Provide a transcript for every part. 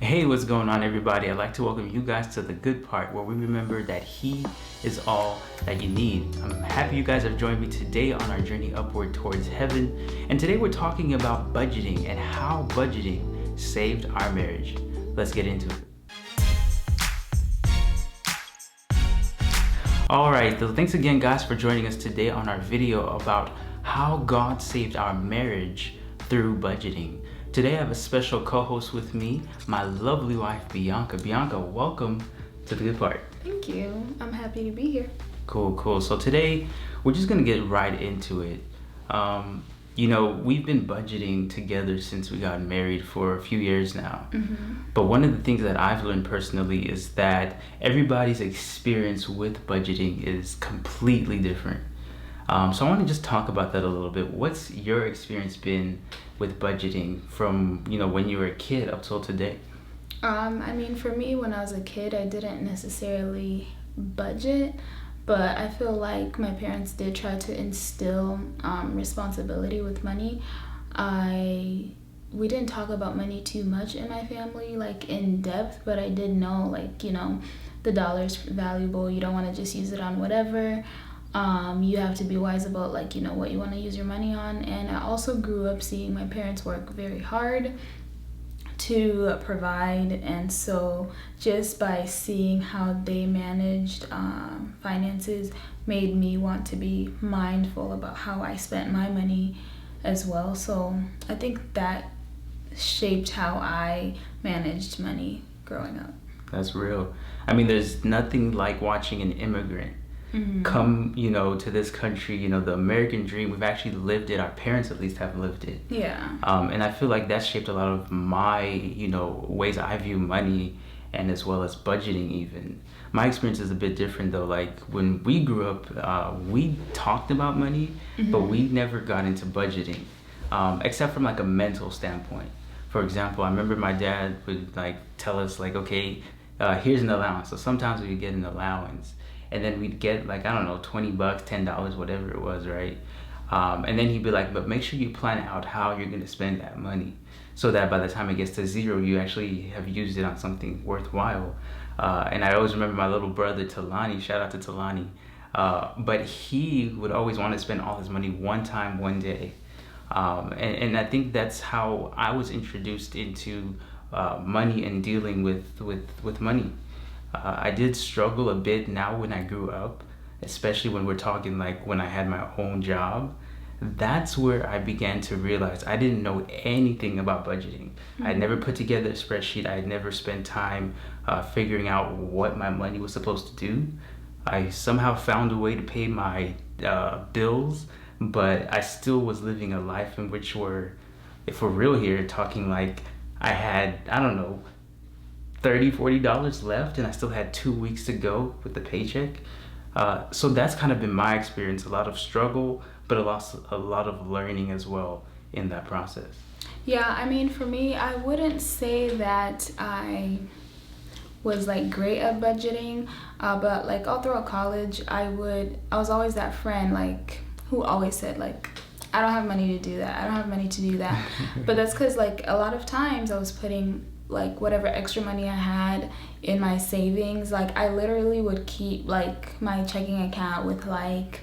Hey, what's going on, everybody? I'd like to welcome you guys to the good part where we remember that He is all that you need. I'm happy you guys have joined me today on our journey upward towards heaven. And today we're talking about budgeting and how budgeting saved our marriage. Let's get into it. All right, so thanks again, guys, for joining us today on our video about how God saved our marriage through budgeting. Today I have a special co-host with me, my lovely wife, Bianca. Bianca, welcome to the good part. Thank you. I'm happy to be here. Cool. So today we're just gonna get right into it. We've been budgeting together since we got married for a few years now. But one of the things that I've learned personally is that everybody's experience with budgeting is completely different. So I want to just talk about that a little bit. What's your experience been with budgeting from, when you were a kid up till today? For me, when I was a kid, I didn't necessarily budget, but I feel like my parents did try to instill responsibility with money. We didn't talk about money too much in my family, like in depth, but I did know, the dollar's valuable. You don't want to just use it on whatever. You have to be wise about what you want to use your money on. And I also grew up seeing my parents work very hard to provide, and so just by seeing how they managed finances made me want to be mindful about how I spent my money as well. So I think that shaped how I managed money growing up. That's real. There's nothing like watching an immigrant come, to this country, the American dream. We've actually lived it. Our parents at least have lived it. Yeah. And I feel like that's shaped a lot of my, ways I view money, and as well as budgeting even. My experience is a bit different though. Like when we grew up, we talked about money, but we never got into budgeting, except from like a mental standpoint. For example, I remember my dad would tell us okay, here's an allowance. So sometimes we would get an allowance. And then we'd get $20, $10, whatever it was, right? And then he'd be like, but make sure you plan out how you're gonna spend that money so that by the time it gets to zero, you actually have used it on something worthwhile. And I always remember my little brother, Talani, shout out to Talani. But he would always want to spend all his money one time, one day. And I think that's how I was introduced into money and dealing with money. I did struggle a bit now when I grew up, especially when we're talking when I had my own job. That's where I began to realize I didn't know anything about budgeting. I had never put together a spreadsheet. I had never spent time figuring out what my money was supposed to do. I somehow found a way to pay my bills, but I still was living a life in which if we're real here, talking I had, $30, $40 left, and I still had 2 weeks to go with the paycheck. So that's kind of been my experience. A lot of struggle, but a lot of learning as well in that process. Yeah, for me, I wouldn't say that I was great at budgeting, but all throughout college, I was always that friend who always said I don't have money to do that. I don't have money to do that. But that's because a lot of times I was putting whatever extra money I had in my savings. I literally would keep my checking account with $30,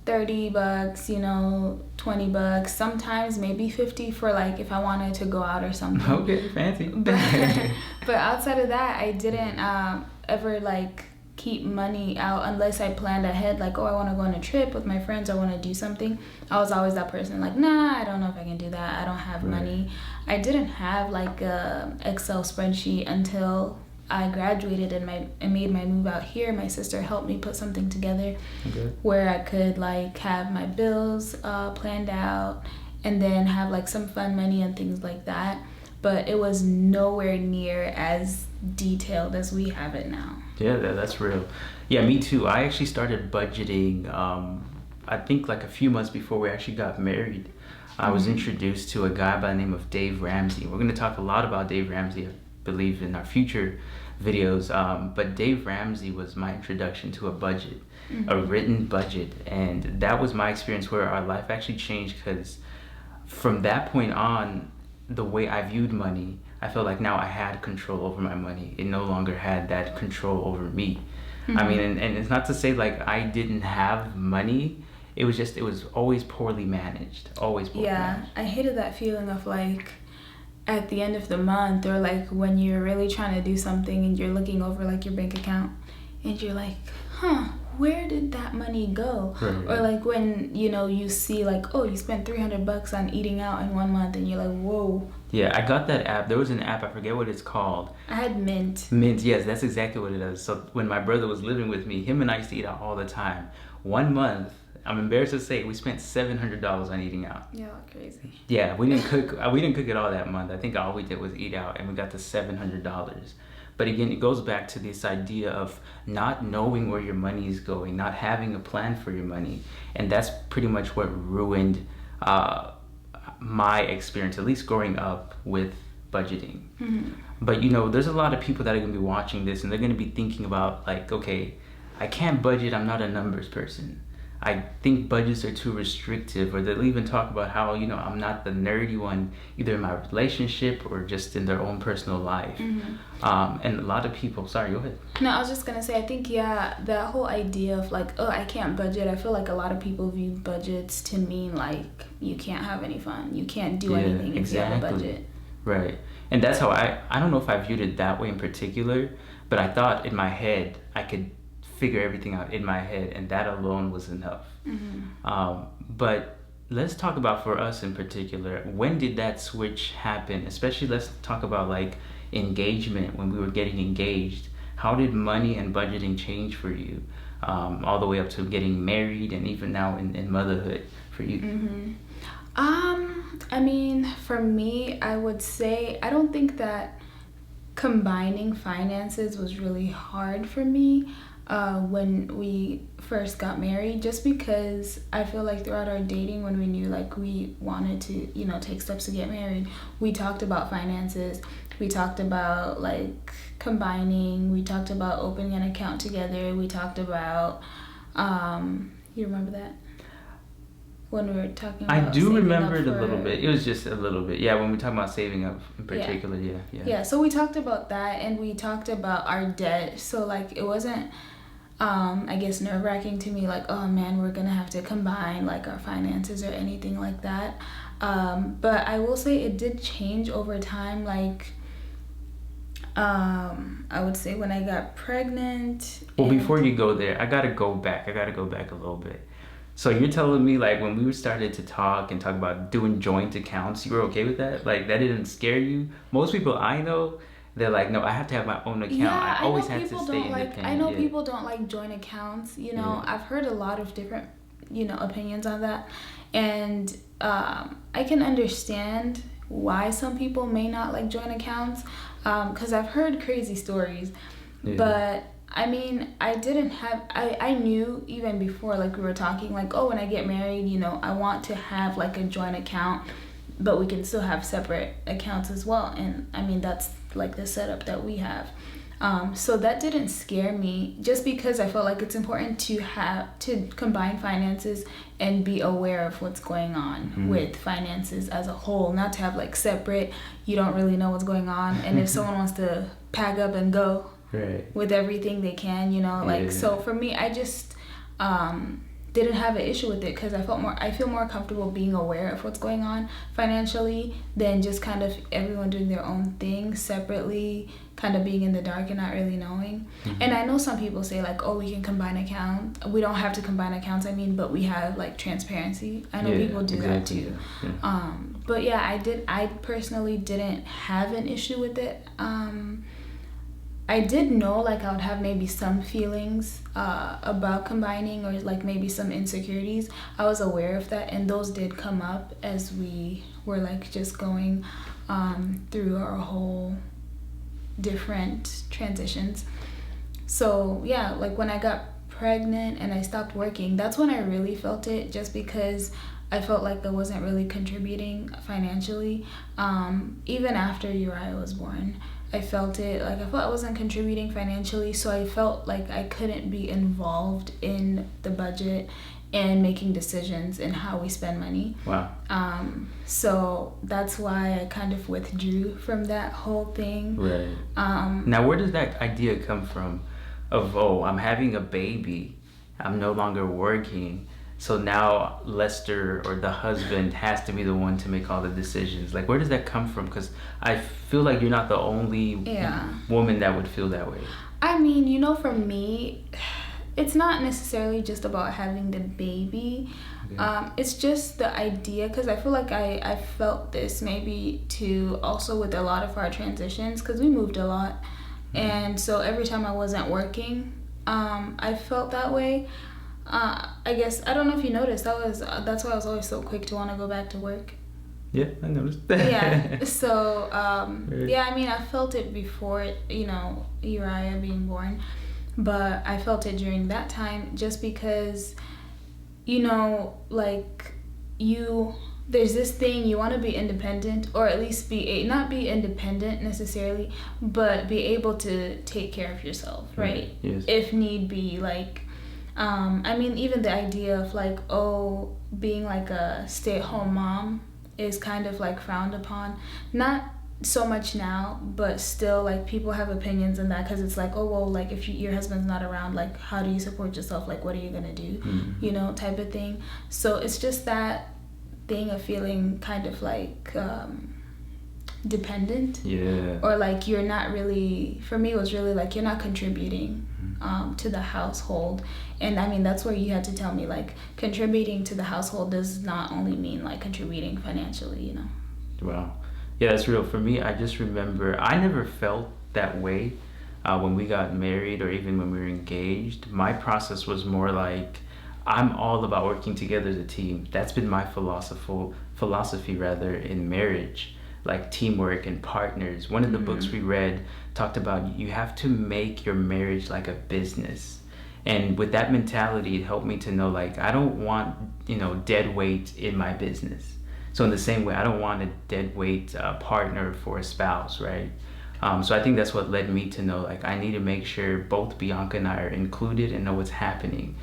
$20, sometimes maybe 50 for if I wanted to go out or something. Okay, fancy. But outside of that, I didn't ever keep money out unless I planned ahead, I want to go on a trip with my friends, I want to do something. I was always that person nah, I don't know if I can do that, I don't have money. I didn't have a Excel spreadsheet until I graduated and made my move out here. My sister helped me put something together where I could have my bills planned out and then have some fun money and things like that. But it was nowhere near as detailed as we have it now. Yeah, that's real. Yeah, me too. I actually started budgeting, I think a few months before we actually got married. I was introduced to a guy by the name of Dave Ramsey. We're going to talk a lot about Dave Ramsey, I believe, in our future videos. But Dave Ramsey was my introduction to a budget, a written budget. And that was my experience where our life actually changed, because from that point on, the way I viewed money, I felt like now I had control over my money. It no longer had that control over me. I mean, and it's not to say like I didn't have money. It was just, it was always poorly managed. Always poorly managed. I hated that feeling of like at the end of the month, or like when you're really trying to do something and you're looking over like your bank account and you're like, where did that money go? Right. Or like when, you know, you see like, oh, you spent $300 on eating out in 1 month, and you're like, whoa. Yeah, I got that app. There was an app, I forget what it's called. I had Mint. Mint, yes, that's exactly what it is. So when my brother was living with me, him and I used to eat out all the time. 1 month, I'm embarrassed to say, we spent $700 on eating out. Yeah, crazy. Yeah, we didn't cook. We didn't cook it all that month. I think all we did was eat out, and we got to $700. But again, it goes back to this idea of not knowing where your money is going, not having a plan for your money, and that's pretty much what ruined my experience, at least growing up with budgeting. But you know, there's a lot of people that are gonna be watching this, and they're gonna be thinking about like, okay, I can't budget. I'm not a numbers person. I think budgets are too restrictive, or they'll even talk about how, you know, I'm not the nerdy one, either in my relationship or just in their own personal life. And a lot of people, sorry, go ahead. No, I was just going to say, I think, that whole idea of like, oh, I can't budget. I feel like a lot of people view budgets to mean like you can't have any fun. You can't do anything if you have a budget. Right. And that's how I don't know if I viewed it that way in particular, but I thought in my head I could figure everything out in my head, and that alone was enough. But let's talk about, for us in particular, when did that switch happen? Especially, let's talk about like engagement, when we were getting engaged. How did money and budgeting change for you, all the way up to getting married, and even now in motherhood for you? I mean, for me, I would say I don't think that combining finances was really hard for me when we first got married, just because I feel like throughout our dating, when we knew like we wanted to, you know, take steps to get married, we talked about finances, we talked about like combining, we talked about opening an account together, we talked about you remember that when we were talking about I do remember it a little bit. It was just a little bit, yeah, when we talk about saving up in particular. Yeah, so we talked about that, and we talked about our debt. So like it wasn't I guess nerve-wracking to me like, oh man, we're gonna have to combine like our finances or anything like that. But I will say it did change over time. Like I would say when I got pregnant. Well, before you go there, I gotta go back a little bit. So you're telling me like when we started to talk about doing joint accounts, you were okay with that? Like that didn't scare you? Most people I know, they're like, no, I have to have my own account. Yeah, I always have to stay independent. I know people don't like joint accounts. You know, I've heard a lot of different, you know, opinions on that. And I can understand why some people may not like joint accounts, because I've heard crazy stories. But I mean, I knew even before, like we were talking, like, oh, when I get married, you know, I want to have like a joint account, but we can still have separate accounts as well. And I mean, that's like the setup that we have. So that didn't scare me, just because I felt like it's important to combine finances and be aware of what's going on with finances as a whole, not to have like separate, you don't really know what's going on. And if someone wants to pack up and go with everything they can, you know, like, so for me, I just didn't have an issue with it, because I feel more comfortable being aware of what's going on financially than just kind of everyone doing their own thing separately, kind of being in the dark and not really knowing. And I know some people say like, oh, we can combine accounts. We don't have to combine accounts, but we have like transparency. I know people do that too. But yeah, I personally didn't have an issue with it. I did know like I would have maybe some feelings about combining, or like maybe some insecurities. I was aware of that, and those did come up as we were like just going through our whole different transitions. So yeah, like when I got pregnant and I stopped working, that's when I really felt it, just because I felt like that wasn't really contributing financially. Even after Uriah was born, I felt it, like I felt I wasn't contributing financially, so I felt like I couldn't be involved in the budget and making decisions in how we spend money. Wow. So that's why I kind of withdrew from that whole thing. Right. Now, where does that idea come from of, oh, I'm having a baby, I'm no longer working, so now Lester or the husband has to be the one to make all the decisions? Like, where does that come from? Because I feel like you're not the only woman that would feel that way. I mean, you know, for me, it's not necessarily just about having the baby. Okay. It's just the idea, because I feel like I felt this maybe too also with a lot of our transitions, because we moved a lot. Mm-hmm. And so every time I wasn't working, I felt that way. I guess, I don't know if you noticed, that's why I was always so quick to want to go back to work. Yeah, I noticed. Yeah, so, yeah, I mean, I felt it before, you know, Uriah being born. But I felt it during that time just because, you know, like, there's this thing, you want to be independent, or at least not be independent necessarily, but be able to take care of yourself, right? Yes. If need be, like, I mean, even the idea of, like, oh, being like a stay-at-home mom is kind of like frowned upon. Not so much now, but still, like, people have opinions on that, because it's like, oh, well, like, if your husband's not around, like, how do you support yourself, like, what are you gonna do? You know, type of thing. So it's just that thing of feeling kind of like dependent, or like you're not really, for me it was really like you're not contributing to the household. And I mean, that's where you had to tell me, like, contributing to the household does not only mean like contributing financially, you know. Wow. Yeah, that's real. For me, I just remember I never felt that way when we got married or even when we were engaged. My process was more like, I'm all about working together as a team. That's been my philosophy rather in marriage, like teamwork and partners. One of the books we read talked about you have to make your marriage like a business. And with that mentality, it helped me to know, like, I don't want, you know, dead weight in my business. So in the same way, I don't want a dead weight partner for a spouse, right? So I think that's what led me to know, like, I need to make sure both Bianca and I are included and know what's happening.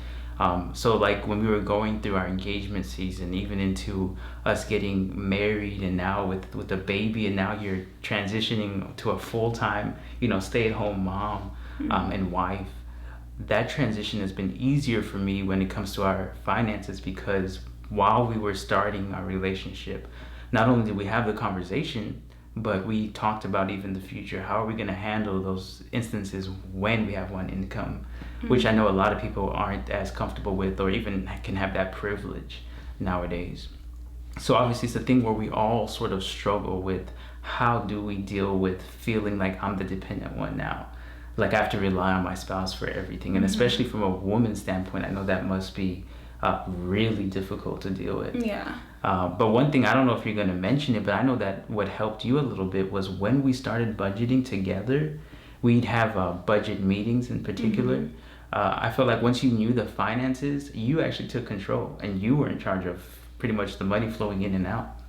So like when we were going through our engagement season, even into us getting married, and now with the baby, and now you're transitioning to a full-time, you know, stay-at-home mom and wife, that transition has been easier for me when it comes to our finances, because while we were starting our relationship, not only did we have the conversation, but we talked about even the future. How are we going to handle those instances when we have one income, which I know a lot of people aren't as comfortable with, or even can have that privilege nowadays. So obviously it's a thing where we all sort of struggle with, how do we deal with feeling like I'm the dependent one now? Like I have to rely on my spouse for everything. And especially from a woman's standpoint, I know that must be really difficult to deal with. Yeah. But one thing, I don't know if you're going to mention it, but I know that what helped you a little bit was when we started budgeting together, we'd have budget meetings in particular. I felt like once you knew the finances, you actually took control and you were in charge of pretty much the money flowing in and out.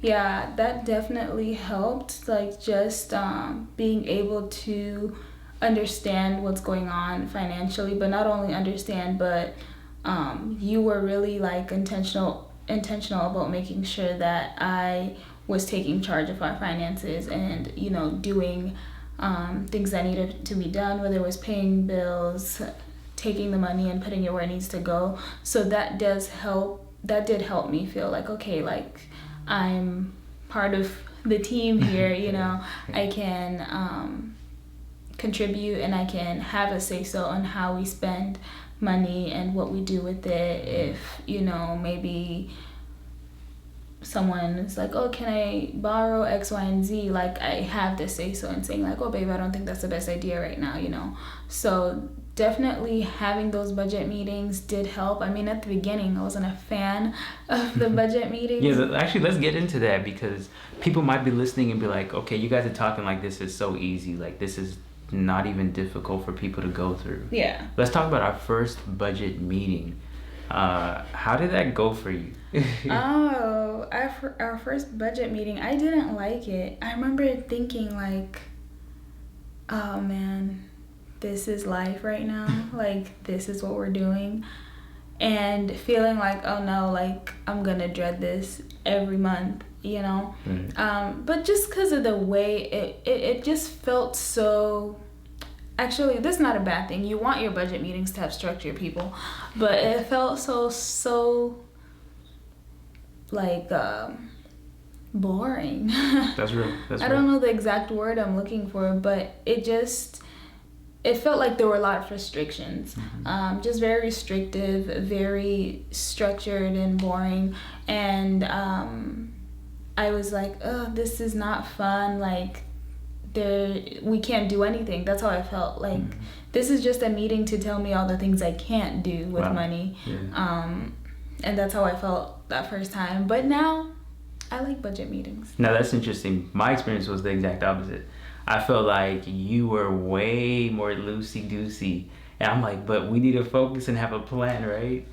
Yeah, that definitely helped. Like just being able to understand what's going on financially, but not only understand, but you were really like intentional about making sure that I was taking charge of our finances and, you know, doing things that needed to be done, whether it was paying bills, taking the money and putting it where it needs to go. So that did help me feel like, okay, like I'm part of the team here, you know. I can contribute and I can have a say-so on how we spend money and what we do with it. If, you know, maybe someone is like, oh, can I borrow X, Y, and Z? Like, I have this say-so and saying like, oh, babe, I don't think that's the best idea right now, you know. So definitely having those budget meetings did help. I mean, at the beginning, I wasn't a fan of the budget meetings. Yeah, actually, let's get into that, because people might be listening and be like, okay, you guys are talking like this is so easy. Like, this is not even difficult for people to go through. Yeah. Let's talk about our first budget meeting. How did that go for you? Oh, our first budget meeting, I didn't like it. I remember thinking like, oh man, this is life right now. Like, this is what we're doing. and feeling like, oh no, like I'm gonna dread this every month, you know. But just because of the way it just felt so. Actually, this is not a bad thing. You want your budget meetings to have structure, people, but it felt so like boring. That's real. I don't know the exact word I'm looking for, but it felt like there were a lot of restrictions. Just very restrictive, very structured and boring. And I was like, oh, this is not fun. Like, we can't do anything. That's how I felt. Like, this is just a meeting to tell me all the things I can't do with money. And that's how I felt that first time. But now, I like budget meetings. Now, that's interesting. My experience was the exact opposite. I felt like you were way more loosey-goosey. And I'm like, but we need to focus and have a plan, right?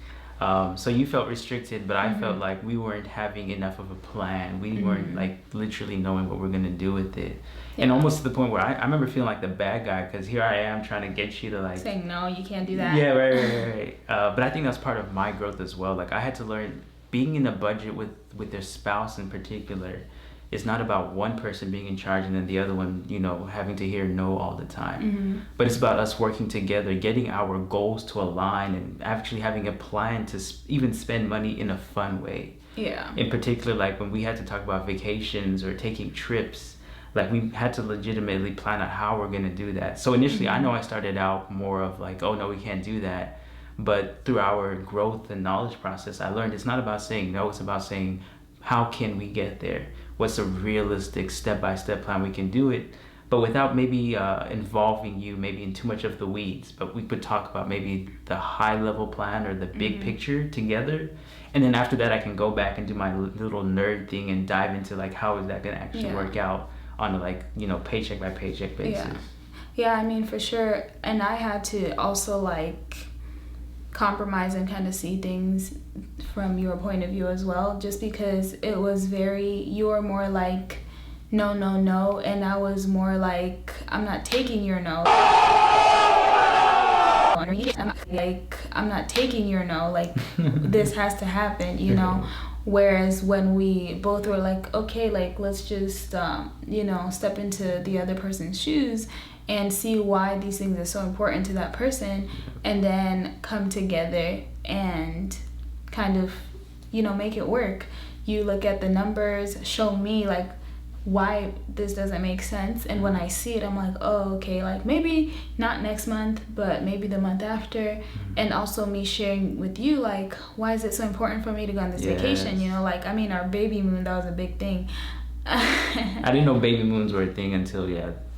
So you felt restricted, but I felt like we weren't having enough of a plan. We weren't like literally knowing what we're going to do with it. And almost to the point where I remember feeling like the bad guy, because here I am trying to get you to like... saying, no, you can't do that. Yeah, right. But I think that's part of my growth as well. Like, I had to learn, being in a budget with their spouse in particular, it's not about one person being in charge and then the other one, you know, having to hear no all the time. But it's about us working together, getting our goals to align, and actually having a plan to even spend money in a fun way. Yeah. In particular, like when we had to talk about vacations or taking trips, like we had to legitimately plan out how we're going to do that. So initially, I know I started out more of like, oh no, we can't do that. But through our growth and knowledge process, I learned it's not about saying no, it's about saying, how can we get there? What's a realistic step-by-step plan we can do it, but without maybe involving you maybe in too much of the weeds. But we could talk about maybe the high-level plan or the big picture together. And then after that, I can go back and do my little nerd thing and dive into like, how is that going to actually work out on a, like, you know, paycheck by paycheck basis. Yeah, I mean, for sure. And I had to also like compromise and kind of see things from your point of view as well, just because it was you were more like no, and I was more like, I'm not taking your no. I'm not taking your no, like this has to happen, you know. Whereas when we both were like, okay, like let's just you know, step into the other person's shoes and see why these things are so important to that person, and then come together and kind of, you know, make it work. You look at the numbers, show me like why this doesn't make sense, and when I see it, I'm like, oh, okay, like maybe not next month, but maybe the month after. And also me sharing with you, like, why is it so important for me to go on this vacation, you know? Like, I mean, our baby moon, that was a big thing. I didn't know baby moons were a thing until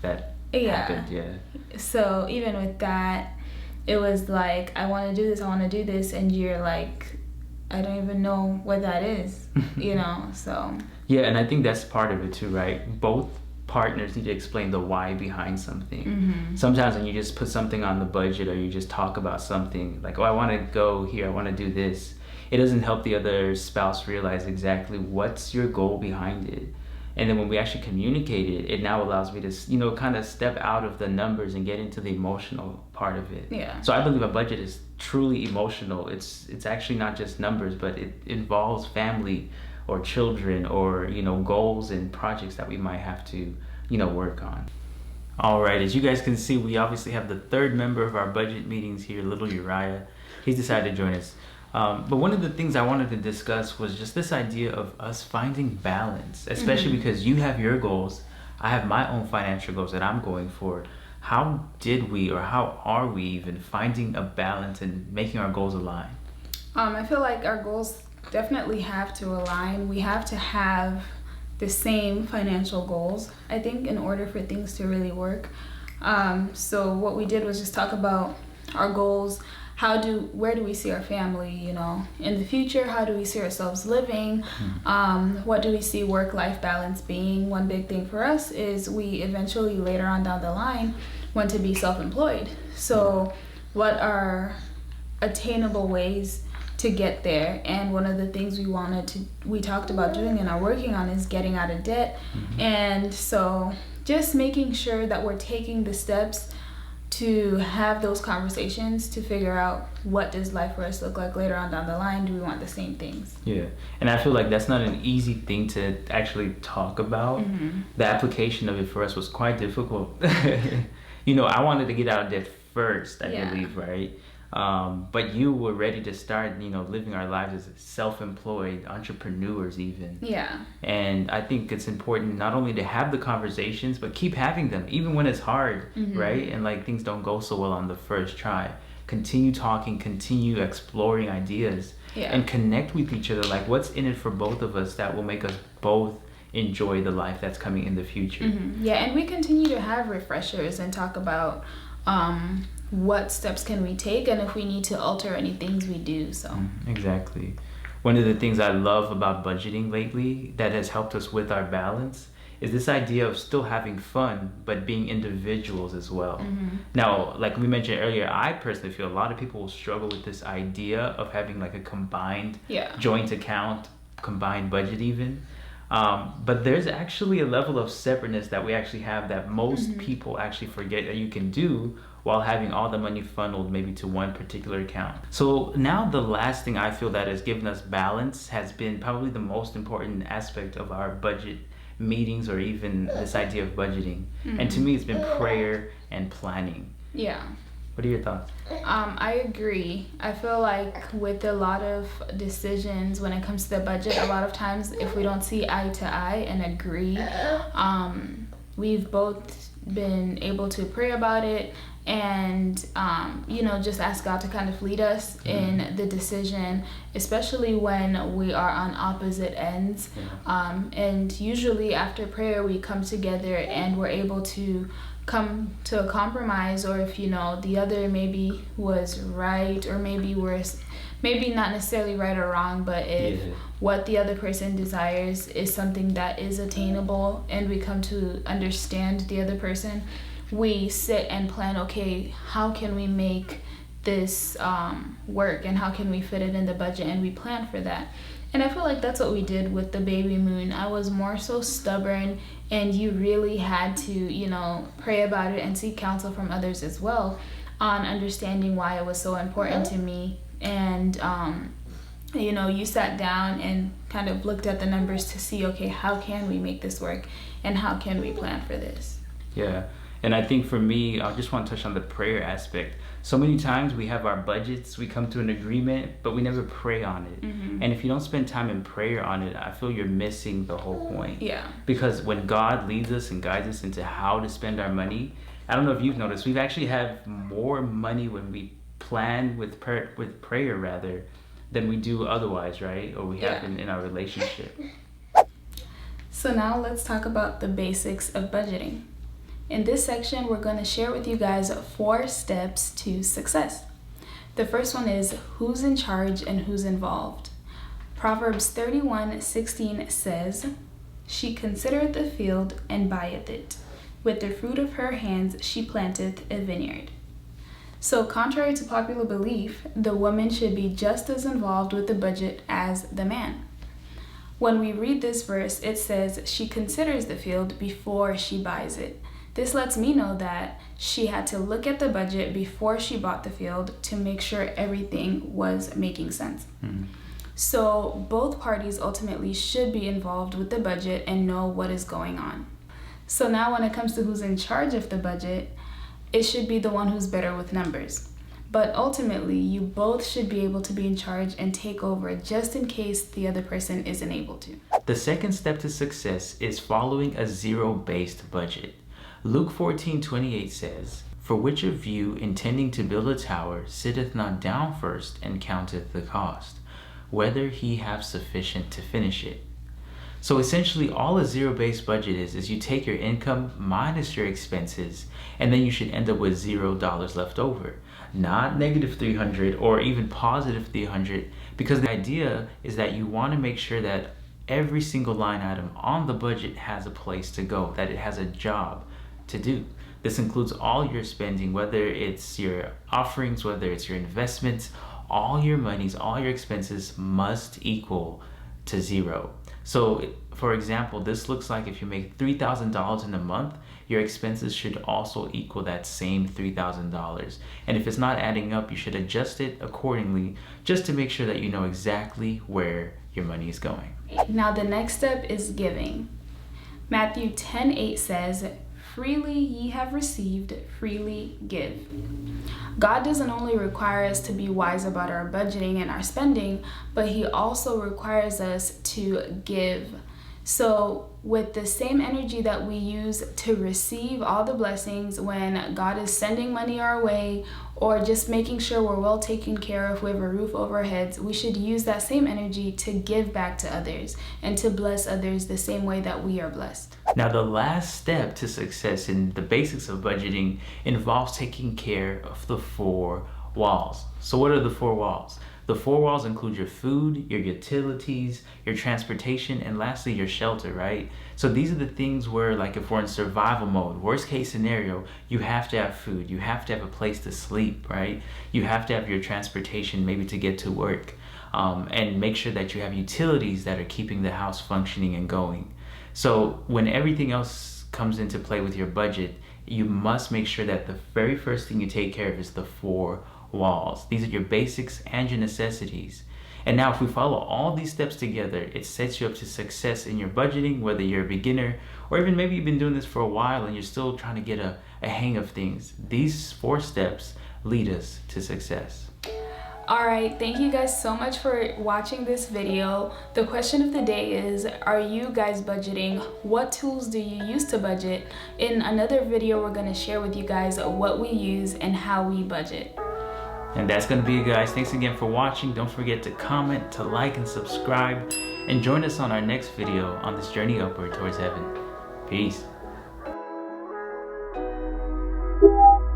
that happened. So even with that, it was like, I want to do this, and you're like, I don't even know what that is, you know. So yeah, and I think that's part of it too, right? Both partners need to explain the why behind something. Sometimes when you just put something on the budget, or you just talk about something like, oh, I want to go here, I want to do this, it doesn't help the other spouse realize exactly what's your goal behind it. And then when we actually communicate it, it now allows me to, you know, kind of step out of the numbers and get into the emotional part of it. Yeah. So I believe a budget is truly emotional. It's actually not just numbers, but it involves family or children or, you know, goals and projects that we might have to, you know, work on. All right, as you guys can see, we obviously have the third member of our budget meetings here, little Uriah. He's decided to join us. But one of the things I wanted to discuss was just this idea of us finding balance, especially because you have your goals, I have my own financial goals that I'm going for. How did we, or how are we even finding a balance and making our goals align? I feel like our goals definitely have to align. We have to have the same financial goals, I think, in order for things to really work. So what we did was just talk about our goals. Where do we see our family, you know, in the future? How do we see ourselves living? What do we see work-life balance being? One big thing for us is we eventually later on down the line want to be self-employed. So what are attainable ways to get there? And one of the things we talked about doing and are working on is getting out of debt. And so just making sure that we're taking the steps to have those conversations to figure out what does life for us look like later on down the line. Do we want the same things? Yeah, and I feel like that's not an easy thing to actually talk about. The application of it for us was quite difficult. I wanted to get out of debt first, I believe, right? But you were ready to start, living our lives as self-employed entrepreneurs even. Yeah. And I think it's important not only to have the conversations, but keep having them, even when it's hard, right? And like things don't go so well on the first try. Continue talking, continue exploring ideas, and connect with each other. Like what's in it for both of us that will make us both enjoy the life that's coming in the future. Yeah, and we continue to have refreshers and talk about what steps can we take and if we need to alter any things we do. So exactly. One of the things I love about budgeting lately that has helped us with our balance is this idea of still having fun but being individuals as well. Now, like we mentioned earlier, I personally feel a lot of people will struggle with this idea of having like a combined joint account, combined budget even. But there's actually a level of separateness that we actually have that most people actually forget that you can do while having all the money funneled maybe to one particular account. So now the last thing I feel that has given us balance has been probably the most important aspect of our budget meetings or even this idea of budgeting. And to me, it's been prayer and planning. Yeah. What are your thoughts? I agree. I feel like with a lot of decisions when it comes to the budget, a lot of times if we don't see eye to eye and agree, we've both been able to pray about it and just ask God to kind of lead us in the decision, especially when we are on opposite ends. And usually after prayer we come together and we're able to come to a compromise, or if the other maybe was right, or maybe not necessarily right or wrong, but if what the other person desires is something that is attainable and we come to understand the other person, we sit and plan, okay, how can we make this work and how can we fit it in the budget, and we plan for that. And I feel like that's what we did with the baby moon. I was more so stubborn, and you really had to, pray about it and seek counsel from others as well on understanding why it was so important to me. And, you sat down and kind of looked at the numbers to see, okay, how can we make this work and how can we plan for this? Yeah. And I think for me, I just want to touch on the prayer aspect. So many times we have our budgets, we come to an agreement, but we never pray on it. And if you don't spend time in prayer on it, I feel you're missing the whole point. Yeah. Because when God leads us and guides us into how to spend our money, I don't know if you've noticed, we've actually have more money when we plan with prayer rather than we do otherwise, right? Or we have in our relationship. So now let's talk about the basics of budgeting. In this section, we're going to share with you guys 4 steps to success. The first one is who's in charge and who's involved. Proverbs 31:16 says, "She considereth the field and buyeth it. With the fruit of her hands she planteth a vineyard." So contrary to popular belief, the woman should be just as involved with the budget as the man. When we read this verse, it says she considers the field before she buys it. This lets me know that she had to look at the budget before she bought the field to make sure everything was making sense. So both parties ultimately should be involved with the budget and know what is going on. So now when it comes to who's in charge of the budget, it should be the one who's better with numbers. But ultimately, you both should be able to be in charge and take over just in case the other person isn't able to. The second step to success is following a zero-based budget. Luke 14:28 says, "For which of you, intending to build a tower, sitteth not down first and counteth the cost, whether he have sufficient to finish it?" So essentially all a zero-based budget is you take your income minus your expenses, and then you should end up with $0 left over. Not negative 300 or even positive 300, because the idea is that you want to make sure that every single line item on the budget has a place to go, that it has a job to do. This includes all your spending, whether it's your offerings, whether it's your investments, all your monies, all your expenses must equal to 0. So for example, this looks like if you make $3,000 in a month, your expenses should also equal that same $3,000. And if it's not adding up, you should adjust it accordingly just to make sure that you know exactly where your money is going. Now the next step is giving. Matthew 10:8 says, "Freely ye have received, freely give." God doesn't only require us to be wise about our budgeting and our spending, but he also requires us to give. So with the same energy that we use to receive all the blessings when God is sending money our way, or just making sure we're well taken care of, we have a roof over our heads, we should use that same energy to give back to others and to bless others the same way that we are blessed. Now, the last step to success in the basics of budgeting involves taking care of the 4 walls. So what are the 4 walls? The 4 walls include your food, your utilities, your transportation, and lastly, your shelter, right? So these are the things where, like, if we're in survival mode, worst case scenario, you have to have food, you have to have a place to sleep, right? You have to have your transportation maybe to get to work, and make sure that you have utilities that are keeping the house functioning and going. So when everything else comes into play with your budget, you must make sure that the very first thing you take care of is the 4 walls. These are your basics and your necessities. And now if we follow all these steps together, it sets you up to success in your budgeting, whether you're a beginner or even maybe you've been doing this for a while and you're still trying to get a hang of things. These 4 steps lead us to success. Alright, thank you guys so much for watching this video. The question of the day is, are you guys budgeting? What tools do you use to budget? In another video, we're going to share with you guys what we use and how we budget. And that's going to be it, guys. Thanks again for watching. Don't forget to comment, to like, and subscribe. And join us on our next video on this journey upward towards heaven. Peace.